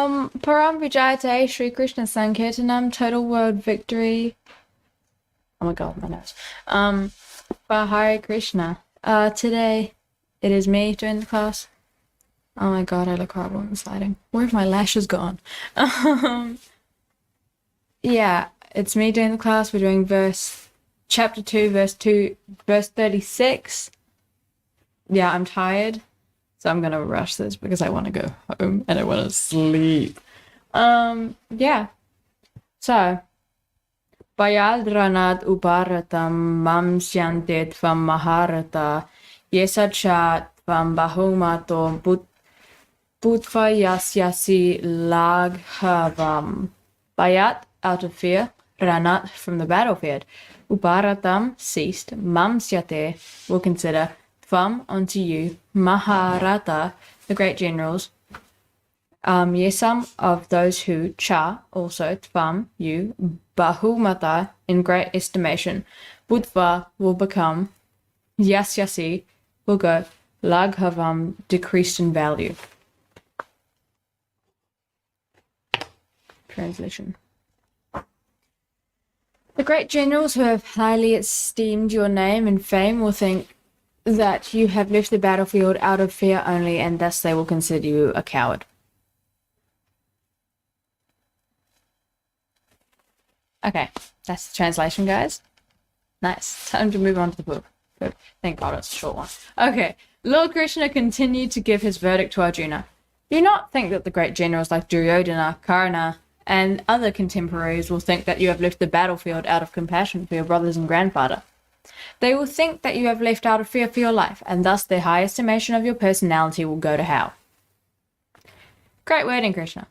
Param Vijayate Sri Krishna Sankirtanam, total world victory. Oh my god, my nose. For Hare Krishna. Today it is me doing the class. Oh my god, I look horrible in the sliding. Where have my lashes gone? Yeah, it's me doing the class. We're doing chapter 2, verse 36. Yeah, I'm tired, so I'm gonna rush this because I want to go home and I want to sleep. Yeah. So, bhayād raṇād uparatam maṁsyante tvam mahā-rathāḥ yeṣāṁ tvam bahu-mato bhūtvā yāsyasi lāghavam. Bhayāt, out of fear, raṇāt, from the battlefield, uparatam, ceased, maṁsyante, will consider, tvam, unto you, mahā-rathāḥ, the great generals, yeṣāṁ, of those who, cha, also, tvam, you, bahu-mataḥ, in great estimation, bhūtvā, will become, yāsyasi, will go, lāghavam, decreased in value. Translation. The great generals who have highly esteemed your name and fame will think that you have left the battlefield out of fear only, and thus they will consider you a coward. Okay, that's the translation, guys. Nice. Time to move on to the book. Good. Thank God it's a short one. Okay, Lord Kṛṣṇa continued to give his verdict to Arjuna. Do not think that the great generals like Duryodhana, Karṇa, and other contemporaries will think that you have left the battlefield out of compassion for your brothers and grandfather. They will think that you have left out of fear for your life, and thus their high estimation of your personality will go to hell. Great wording, Kṛṣṇa.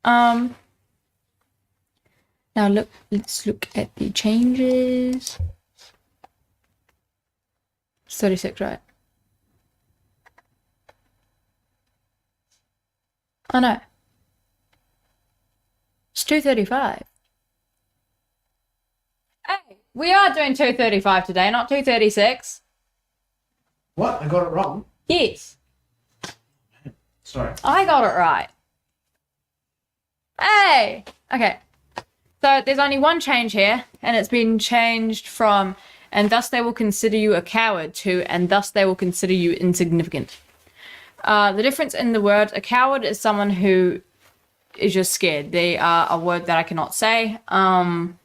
Now let's look at the changes. It's 36, right? Oh no. It's 2:35. Hey, we are doing 2:35 today, not 2:36. What? I got it wrong? Yes. Sorry. I got it right. Hey! Okay. So there's only one change here, and it's been changed from, and thus they will consider you a coward, to, and thus they will consider you insignificant. The difference in the word, a coward is someone who is just scared. They are a word that I cannot say. You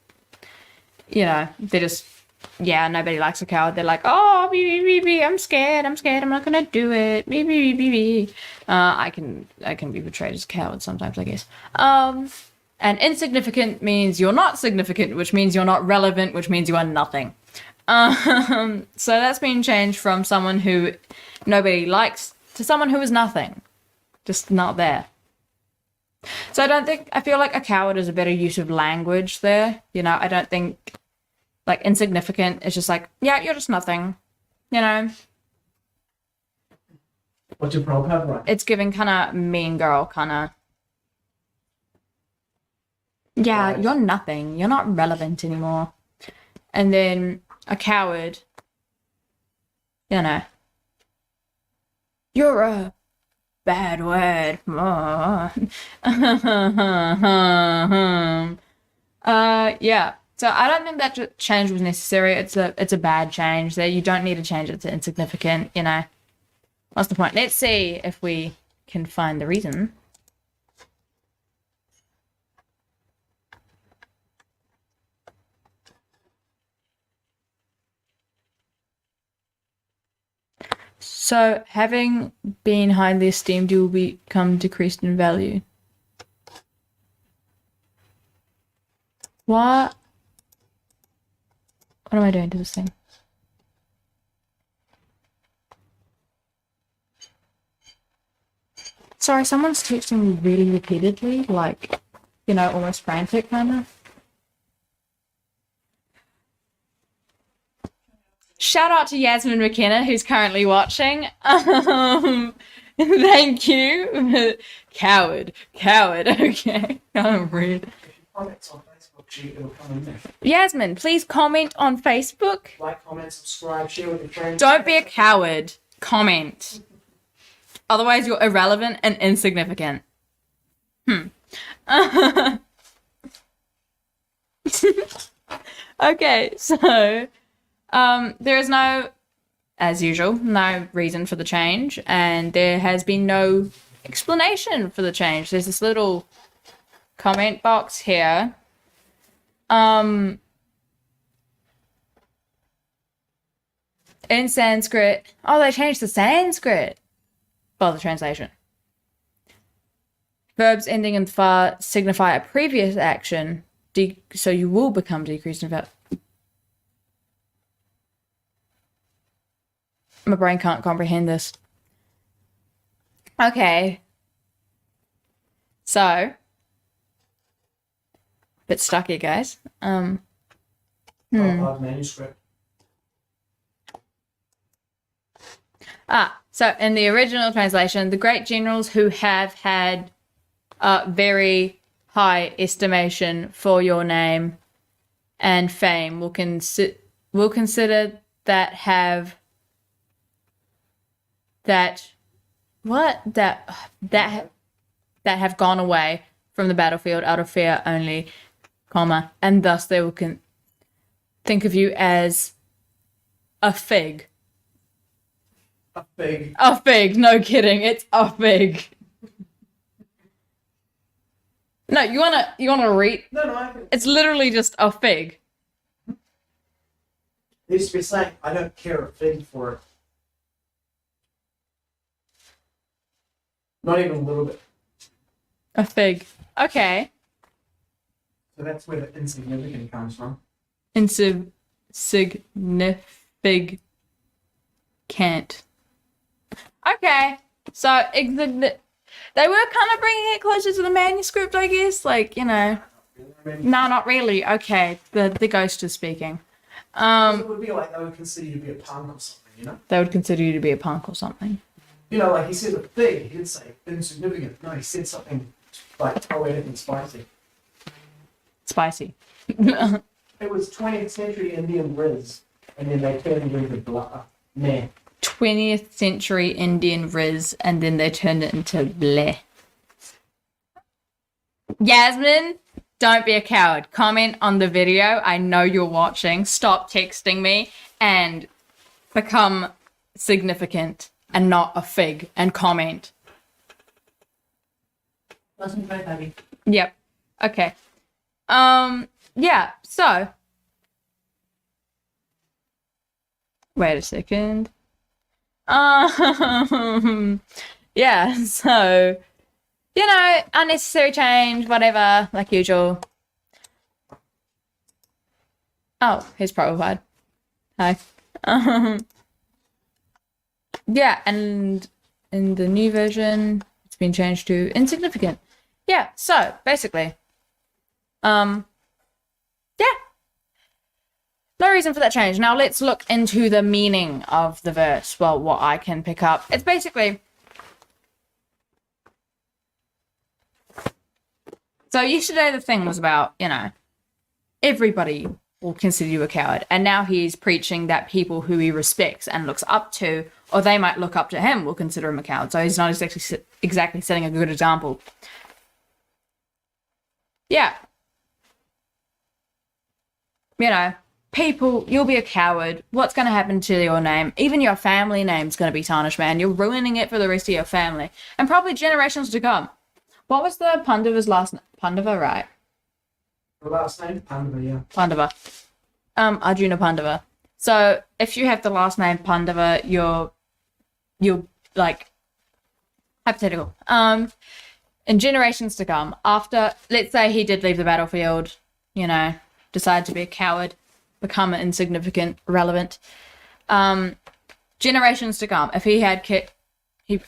know, they're just, yeah, nobody likes a coward. They're like, oh, I'm scared, I'm not gonna do it. I can be portrayed as a coward sometimes, I guess. And insignificant means you're not significant, which means you're not relevant, which means you are nothing. So that's been changed from someone who nobody likes to someone who is nothing. Just not there. So I feel like a coward is a better use of language there. You know, I don't think, like, insignificant is just like, yeah, you're just nothing. You know? What's your Prabhupada right? It's giving kind of mean girl kind of, yeah, Right. You're nothing. You're not relevant anymore. And then a coward, you know, you're a bad word. Yeah. So I don't think that change was necessary. It's a bad change there. You don't need to change it to insignificant, you know. What's the point? Let's see if we can find the reason. So, having been highly esteemed, you will become decreased in value. What am I doing to this thing? Sorry, someone's texting me really repeatedly, like, you know, almost frantic kind of. Shout out to Yasmin McKenna, who's currently watching. Thank you. Coward. Okay. I'm rude. Comments on Facebook, it'll come in there. Yasmin, please comment on Facebook. Like, comment, subscribe, share with your friends. Don't be a coward. Comment. Otherwise, you're irrelevant and insignificant. Okay, so there is no, as usual, no reason for the change, and there has been no explanation for the change. There's this little comment box here. In Sanskrit, oh, they changed the Sanskrit. Well, the translation. Verbs ending in tvā signify a previous action, so you will become decreased in value. My brain can't comprehend this. Okay. So, bit stuck here, guys. Manuscript. So in the original translation, the great generals who have had very high estimation for your name and fame will consider that have gone away from the battlefield out of fear only, comma, and thus they will think of you as a fig. A fig. A fig, no kidding, it's a fig. No, you wanna read? No, I can. It's literally just a fig. They used to be saying, I don't care a fig for it. Not even a little bit. A fig. Okay. So that's where the insignificant comes from. Insignificant. Okay. So they were kind of bringing it closer to the manuscript, I guess. Like, you know. No, not really. Okay. The ghost is speaking. It would be like they would consider you to be a punk or something, you know? They would consider you to be a punk or something. You know, like he said a fig, he didn't say insignificant. No, he said something like, oh, anything spicy. Spicy. It was 20th century Indian riz, and then they turned it into meh. 20th century Indian riz, and then they turned it into bleh. Yasmin, don't be a coward. Comment on the video. I know you're watching. Stop texting me and become significant and not a fig, and comment. Listen to baby. Yep. Okay. Yeah, so. Wait a second. Yeah, so, you know, unnecessary change, whatever, like usual. Oh, here's Prabhupada. Hi. Yeah, and in the new version, it's been changed to insignificant. Yeah, so basically, yeah, no reason for that change. Now let's look into the meaning of the verse. Well, what I can pick up. It's basically, so yesterday the thing was about, you know, everybody will consider you a coward. And now he's preaching that people who he respects and looks up to, or they might look up to him, will consider him a coward. So he's not exactly setting a good example. Yeah. You know, people, you'll be a coward. What's going to happen to your name? Even your family name's going to be tarnished, man. You're ruining it for the rest of your family. And probably generations to come. What was the Pandava's last name? Pandava, right? The last name? Pandava, yeah. Pandava. Arjuna Pandava. So if you have the last name Pandava, you're like, hypothetical. In generations to come, after, let's say he did leave the battlefield, you know, decide to be a coward, become insignificant, irrelevant. Generations to come, if he had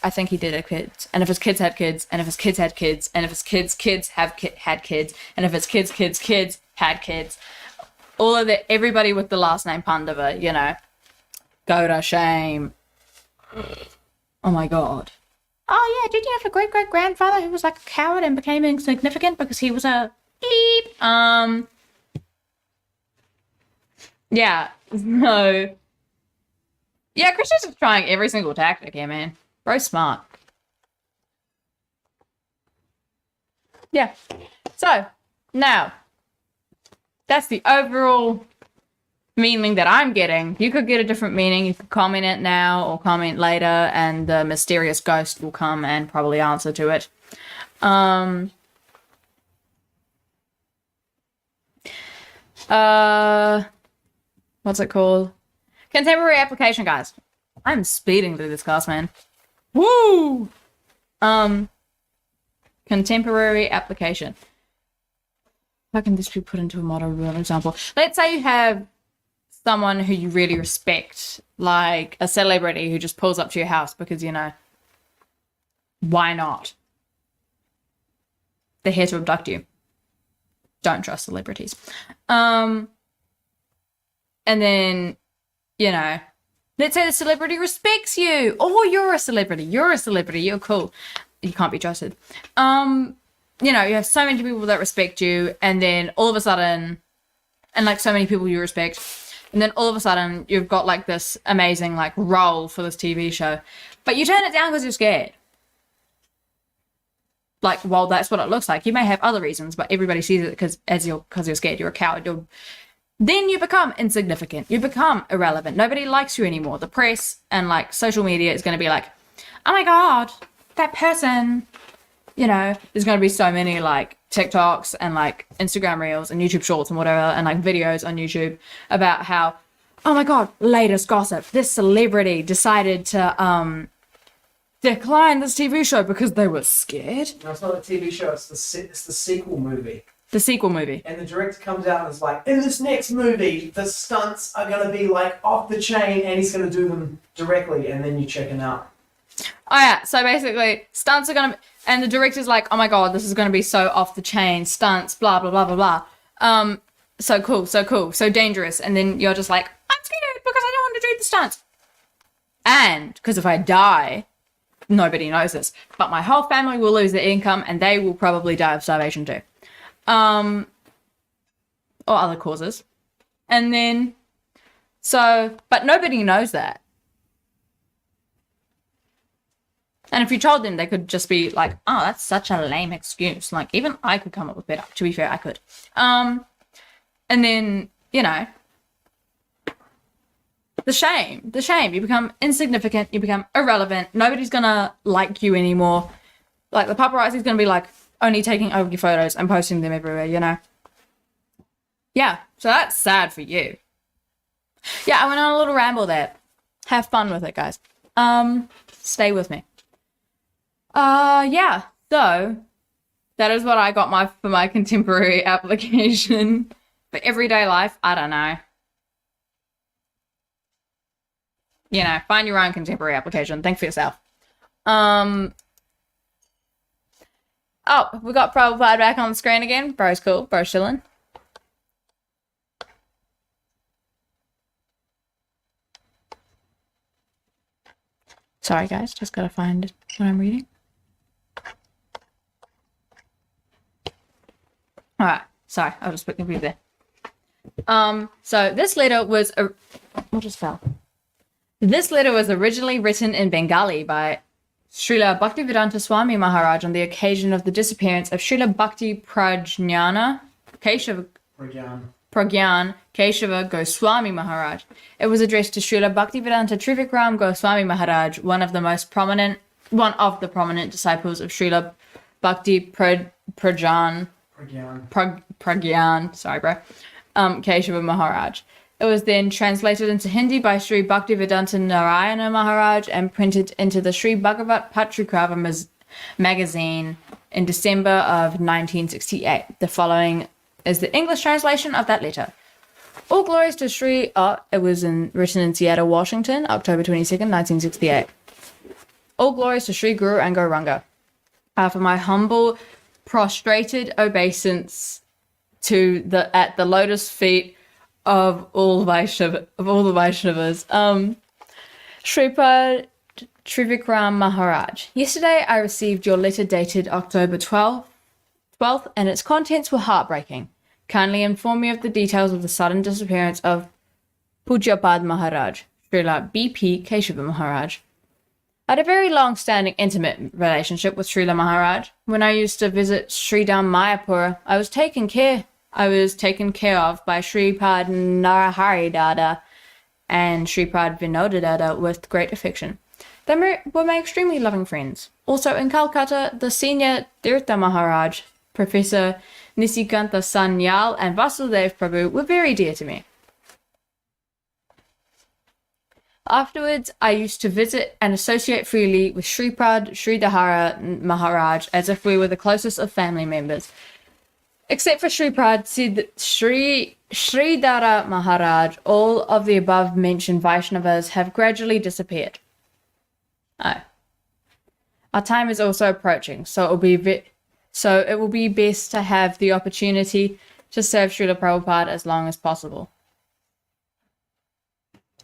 I think he did have kids, and if his kids had kids, and if his kids had kids, and if his kids had kids, and if his kids had kids, all of everybody with the last name Pandava, you know, go to shame. Oh my god. Oh yeah, did you have a great-great-grandfather who was like a coward and became insignificant because he was a beep? Yeah, no. Yeah, Kṛṣṇa's just trying every single tactic here, man. Bro's smart. Yeah. So now that's the overall meaning that I'm getting. You could get a different meaning. You could comment it now or comment later, and the mysterious ghost will come and probably answer to it. What's it called? Contemporary application, guys. I'm speeding through this class, man. Woo! Contemporary application. How can this be put into a model real example? Let's say you have someone who you really respect, like a celebrity who just pulls up to your house because, you know, why not? They're here to abduct you. Don't trust celebrities. And then, you know, let's say the celebrity respects you. Oh, you're a celebrity. You're cool. You can't be trusted. You know, you have so many people that respect you, and then all of a sudden, and like so many people you respect, and then all of a sudden you've got like this amazing like role for this TV show, but you turn it down because you're scared. Like, well, that's what it looks like. You may have other reasons, but everybody sees it because you're scared. You're a coward. Then you become insignificant. You become irrelevant. Nobody likes you anymore. The press and like social media is going to be like, oh my God, that person, you know, there's going to be so many like TikToks and like Instagram reels and YouTube shorts and whatever, and like videos on YouTube about how, oh my God, latest gossip. This celebrity decided to decline this TV show because they were scared. No, it's not a TV show. It's the sequel movie. The sequel movie. And the director comes out and is like, in this next movie, the stunts are going to be like off the chain, and he's going to do them directly, and then you check him out. Oh yeah, so basically stunts are gonna, and the director's like, oh my God, this is gonna be so off the chain, stunts, blah blah blah blah blah. So cool, so dangerous, and then you're just like, I'm scared because I don't want to do the stunts, and because if I die, nobody knows this, but my whole family will lose their income, and they will probably die of starvation too, or other causes, and then but nobody knows that. And if you told them, they could just be like, oh, that's such a lame excuse. Like, even I could come up with better. To be fair, I could. And then, you know, the shame. You become insignificant. You become irrelevant. Nobody's going to like you anymore. Like, the paparazzi's going to be, like, only taking over your photos and posting them everywhere, you know? Yeah, so that's sad for you. Yeah, I went on a little ramble there. Have fun with it, guys. Stay with me. Yeah, so that is what I got for my contemporary application. For everyday life, I don't know. You know, find your own contemporary application. Think for yourself. Oh, we got Prabhupada back on the screen again. Bro's cool. Bro's chilling. Sorry, guys. Just gotta find what I'm reading. All right, sorry, I was just a bit confused there. So this letter was what just fell? This letter was originally written in Bengali by Srila Bhaktivedanta Swami Maharaj on the occasion of the disappearance of Srila Bhakti Prajnana Pragyan Keshava Goswami Maharaj. It was addressed to Srila Bhaktivedanta Trivikram Goswami Maharaj, one of the prominent disciples of Srila Bhakti Pragyan, sorry bro, Keshava Maharaj. It was then translated into Hindi by Sri Bhaktivedanta Narayana Maharaj and printed into the Sri Bhagavat Patrikava magazine in December of 1968. The following is the English translation of that letter. All glories to Sri... it was written in Seattle, Washington, October 22nd, 1968. All glories to Sri Guru and Gauranga. For my humble, prostrated obeisance at the lotus feet of all the Vaishnavas. Shripad Trivikram Maharaj. Yesterday I received your letter dated October 12th, and its contents were heartbreaking. Kindly inform me of the details of the sudden disappearance of Pujapad Maharaj, Srila B.P. Keshava Maharaj. I had a very long-standing intimate relationship with Srila Maharaj. When I used to visit Sridham Mayapur, I was taken care of by Shripad Narahari Dada and Shripad Vinoda Dada with great affection. They were my extremely loving friends. Also in Calcutta, the senior Tirtha Maharaj, Professor Nisikanta Sanyal and Vasudev Prabhu were very dear to me. Afterwards, I used to visit and associate freely with Shripad Sridhara Maharaj as if we were the closest of family members. Except for Shripad Sridhara Maharaj, all of the above-mentioned Vaishnavas have gradually disappeared. Oh. Our time is also approaching, so it will be best to have the opportunity to serve Srila Prabhupada as long as possible.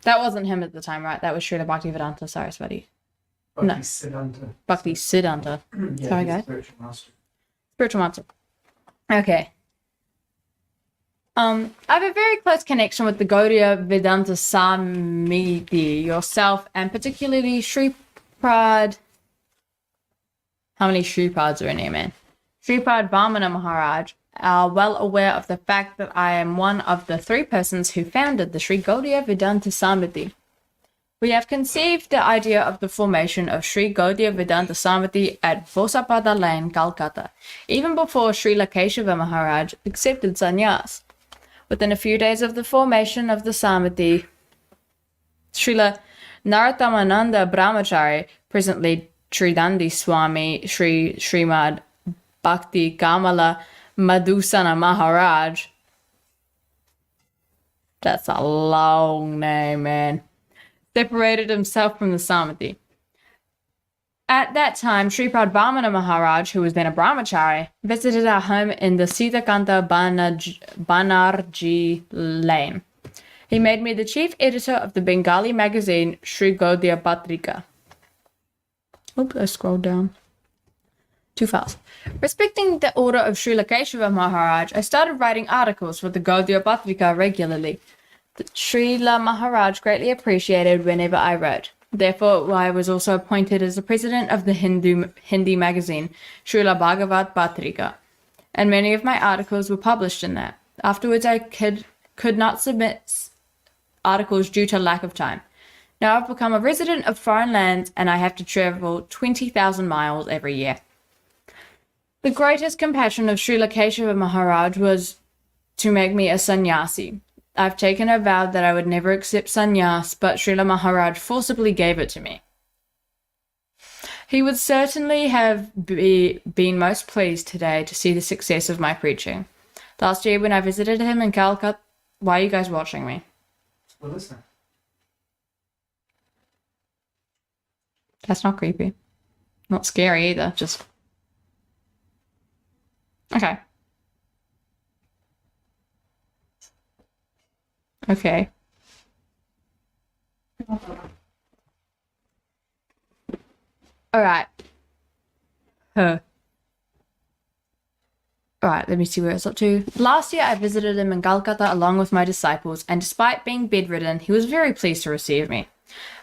That wasn't him at the time, right? That was Srila Bhaktivedanta Saraswati. Bhakti-siddhanta. Bhakti-siddhanta. Yeah, Sorry, guys. Spiritual master. Spiritual master. Okay. I have a very close connection with the Gaudiya Vedanta Samiti, yourself, and particularly Shripad. How many Shripads are in here, man? Shripad Vamana Maharaj are well aware of the fact that I am one of the 3 persons who founded the Sri Gaudiya Vedanta Samiti. We have conceived the idea of the formation of Sri Gaudiya Vedanta Samiti at Vosapada Lane, Calcutta, even before Srila Keshava Maharaj accepted sannyas. Within a few days of the formation of the Samiti, Srila Narottamananda Brahmachari, presently Tridandi Swami Srimad Bhakti Kamala Madhusana Maharaj. That's a long name, man. Separated himself from the Samiti. At that time, Sripad Vamana Maharaj, who was then a brahmachari, visited our home in the Siddhakanta Banerjee Lane. He made me the chief editor of the Bengali magazine Sri Gaudiya Patrika. Oops, I scrolled down too fast. Respecting the order of Srila Keshava Maharaj, I started writing articles for the Gaudiya Patrika regularly. Srila Maharaj greatly appreciated whenever I wrote. Therefore, I was also appointed as the president of the Hindi magazine, Srila Bhagavad Patrika, and many of my articles were published in that. Afterwards, I could not submit articles due to lack of time. Now I've become a resident of foreign lands and I have to travel 20,000 miles every year. The greatest compassion of Srila Keshava Maharaj was to make me a sannyasi. I've taken a vow that I would never accept sannyas, but Srila Maharaj forcibly gave it to me. He would certainly have been most pleased today to see the success of my preaching. Last year when I visited him in Calcutta... Why are you guys watching me? We're listening. That's not creepy. Not scary either, just... Okay. Okay. Alright. Alright, let me see where it's up to. Last year I visited him in Calcutta along with my disciples, and despite being bedridden, he was very pleased to receive me.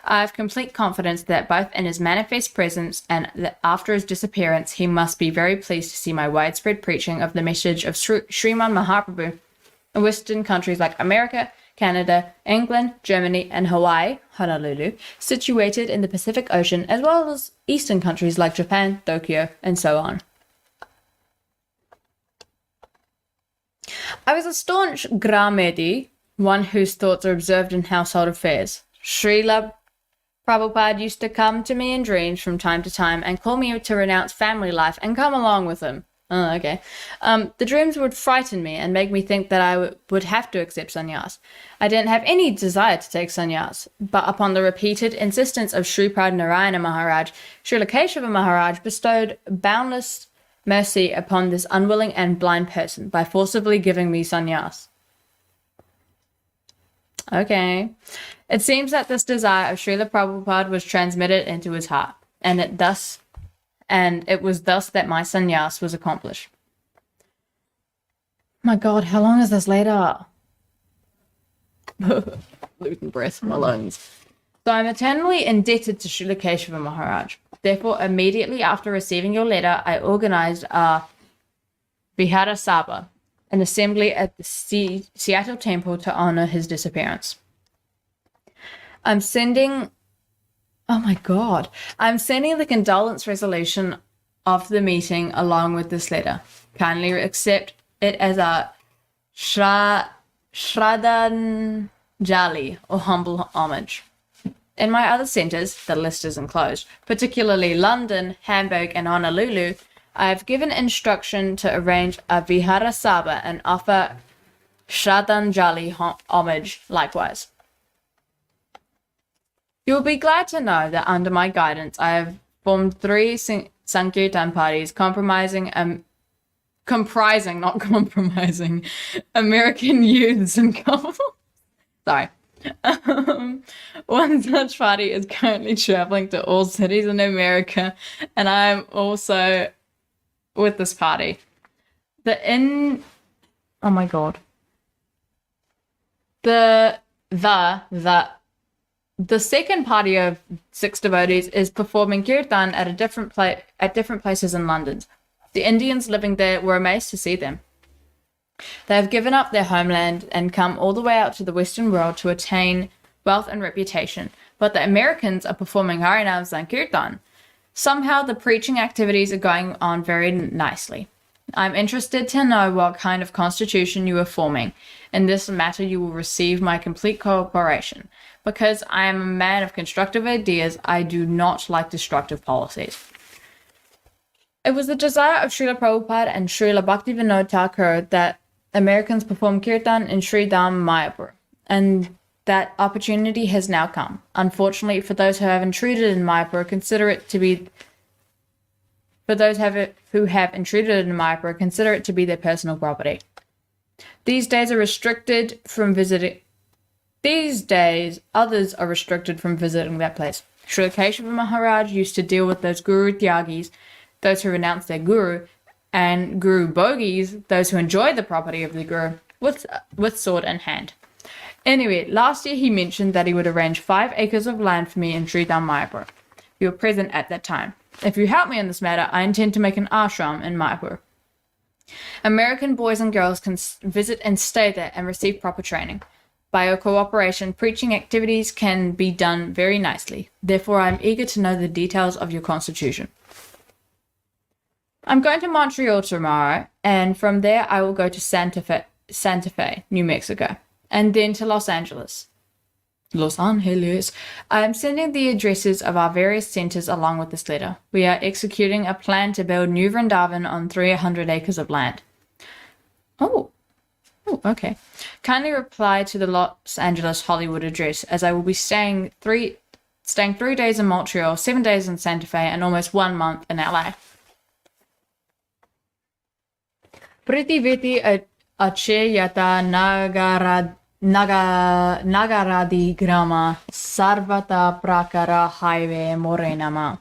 I have complete confidence that both in his manifest presence and that after his disappearance, he must be very pleased to see my widespread preaching of the message of Sriman Mahaprabhu in Western countries like America, Canada, England, Germany, and Hawaii, Honolulu, situated in the Pacific Ocean, as well as Eastern countries like Japan, Tokyo, and so on. I was a staunch Gramedi, one whose thoughts are observed in household affairs. Srila Prabhupada used to come to me in dreams from time to time and call me to renounce family life and come along with him. Oh, okay. The dreams would frighten me and make me think that I would have to accept sannyas. I didn't have any desire to take sannyas, but upon the repeated insistence of Shripad Narayana Maharaj, Srila Keshava Maharaj bestowed boundless mercy upon this unwilling and blind person by forcibly giving me sannyas. Okay. It seems that this desire of Srila Prabhupada was transmitted into his heart, and it was thus that my sannyas was accomplished. My God, how long is this later? Losing breath from my lungs. So I'm eternally indebted to Srila Keshava Maharaj. Therefore, immediately after receiving your letter, I organized a Vihara Sabha, an assembly at the Seattle temple to honor his disappearance. I'm sending the condolence resolution of the meeting along with this letter. Kindly accept it as a Shraddhanjali, or humble homage. In my other centers, the list is enclosed, particularly London, Hamburg, and Honolulu, I have given instruction to arrange a Vihara Sabha and offer Shraddhanjali homage likewise. You will be glad to know that under my guidance, I have formed 3 Sankirtan parties comprising American youths and couples. Sorry. One such party is currently traveling to all cities in America, and I am also with this party. The second party of 6 devotees is performing kirtan at different places in London. The Indians living there were amazed to see them. They have given up their homeland and come all the way out to the Western world to attain wealth and reputation. But the Americans are performing Harinam Sankirtan. Somehow the preaching activities are going on very nicely. I'm interested to know what kind of constitution you are forming. In this matter, you will receive my complete cooperation. Because I am a man of constructive ideas, I do not like destructive policies. It was the desire of Srila Prabhupada and Srila Bhaktivinoda Thakur that Americans perform kirtan in Sri Dham, Mayapur, and that opportunity has now come. Unfortunately, for those who have intruded in Mayapur, consider it to be their personal property. These days, others are restricted from visiting that place. Srila Keshava Maharaj used to deal with those guru tyagis, those who renounce their guru, and guru bogis, those who enjoy the property of the guru, with sword in hand. Anyway, last year he mentioned that he would arrange 5 acres of land for me in Sri Dham, Mayapur. You were present at that time. If you help me in this matter, I intend to make an ashram in Mayapur. American boys and girls can visit and stay there and receive proper training. By your cooperation, preaching activities can be done very nicely. Therefore, I am eager to know the details of your constitution. I'm going to Montreal tomorrow, and from there I will go to Santa Fe, New Mexico, and then to Los Angeles. I am sending the addresses of our various centers along with this letter. We are executing a plan to build New Vrindavan on 300 acres of land. Oh, okay. Kindly reply to the Los Angeles Hollywood address, as I will be staying 3 days in Montreal, 7 days in Santa Fe, and almost 1 month in LA. Pritiviti acheyata nagaradi grama sarvata prakara highway morenama.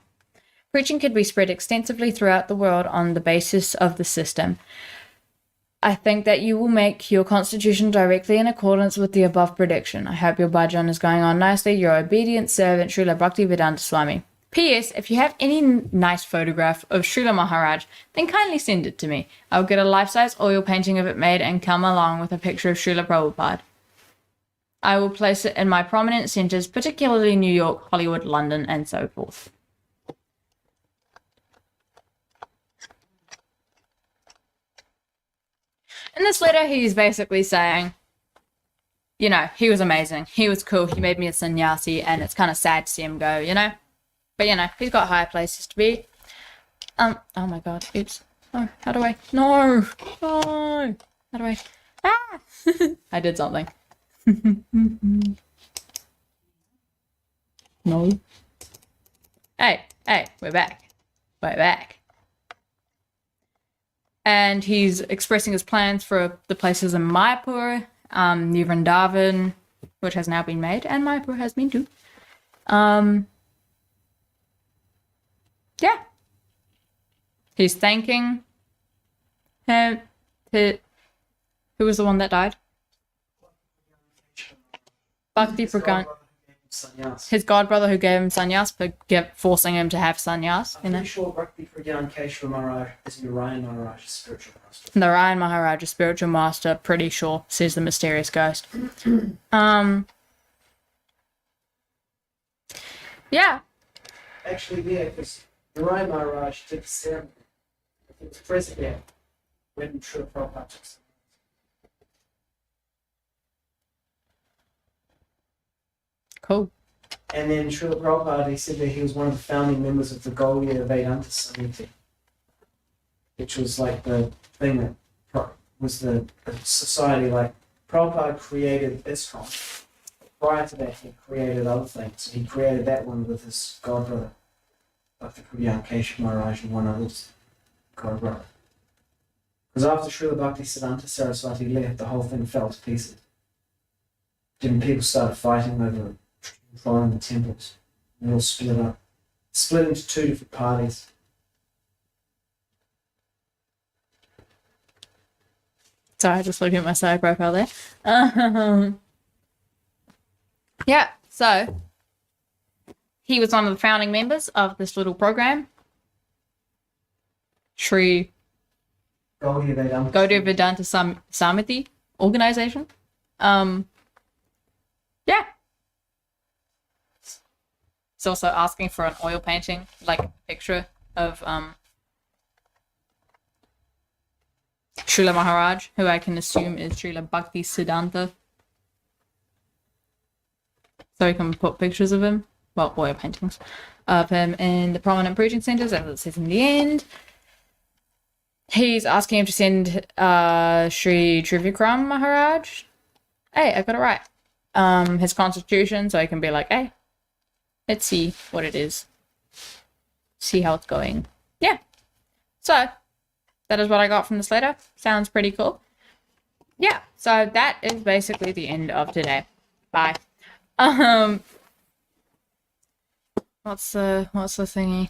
Preaching could be spread extensively throughout the world on the basis of the system. I think that you will make your constitution directly in accordance with the above prediction. I hope your bhajan is going on nicely. Your obedient servant, Srila Bhaktivedanta Swami. P.S. If you have any nice photograph of Srila Maharaj, then kindly send it to me. I'll get a life-size oil painting of it made and come along with a picture of Srila Prabhupada. I will place it in my prominent centers, particularly New York, Hollywood, London, and so forth. In this letter, he's basically saying, you know, he was amazing. He was cool. He made me a sannyasi, and it's kind of sad to see him go, you know? But, you know, he's got higher places to be. Oh my god, oops. Oh, how do I? No! How do I? Ah! I did something. No. Hey, we're back. And he's expressing his plans for the places in Mayapur, New Vrindavan, which has now been made, and Mayapur has been too. Yeah. He's thanking him. Who was the one that died? Bhakti Pragan. sannyas. His god brother who gave him sannyas for forcing him to have sannyas. I'm pretty sure Bhakti Pradyan Keshava Maharaj is Narayan Maharaj's spiritual master. Narayan Maharaj, a spiritual master, pretty sure, says the mysterious ghost. Yeah. Actually, yeah, because Narayan Maharaj did the ceremony. He was present there when Srila Prabhupada took some. Cool. And then Srila Prabhupada, he said that he was one of the founding members of the Gaudiya Vedanta Samiti, which was like the thing that was the society, like Prabhupada created ISKCON. Prior to that, he created other things. He created that one with his god brother, Bhakti Pradyan Keshava Maharaj, and one other's god brother. Because after Srila Bhakti Siddhanta Saraswati left, the whole thing fell to pieces. Then people started fighting over controlling the temples. They all split up. Split into two different parties. Sorry, I just looked at my side profile there. Yeah, so he was one of the founding members of this little program, Sri Gaudiya Vedanta Samiti organization. Yeah. He's also asking for an oil painting, like a picture of Srila Maharaj, who I can assume is Srila Bhakti Siddhanta. So we can put pictures of him, well, oil paintings, of him in the prominent preaching centers, as it says in the end. He's asking him to send Sri Trivikram Maharaj. Hey, I got it right. His constitution, so he can be like, hey, let's see what it is. See how it's going. Yeah. So, that is what I got from this letter. Sounds pretty cool. Yeah, so that is basically the end of today. Bye. What's the thingy?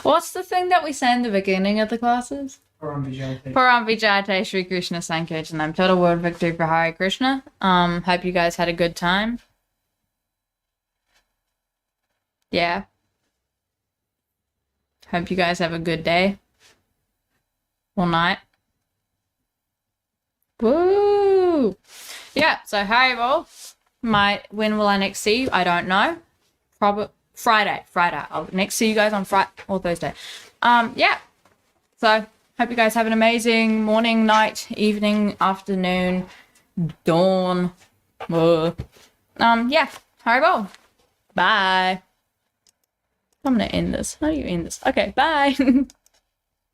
What's the thing that we say in the beginning of the classes? Param Vijayate Shri Kṛṣṇa Sankirtanam. Total world victory for Hare Krishna. Hope you guys had a good time. Yeah. Hope you guys have a good day. Or night. Woo! Yeah, so Haribol. When will I next see you? I don't know. Probably Friday. I'll next see you guys on Friday or Thursday. Yeah. So hope you guys have an amazing morning, night, evening, afternoon, dawn. Yeah. Haribol. Bye. I'm gonna end this. How do you end this? Okay, bye.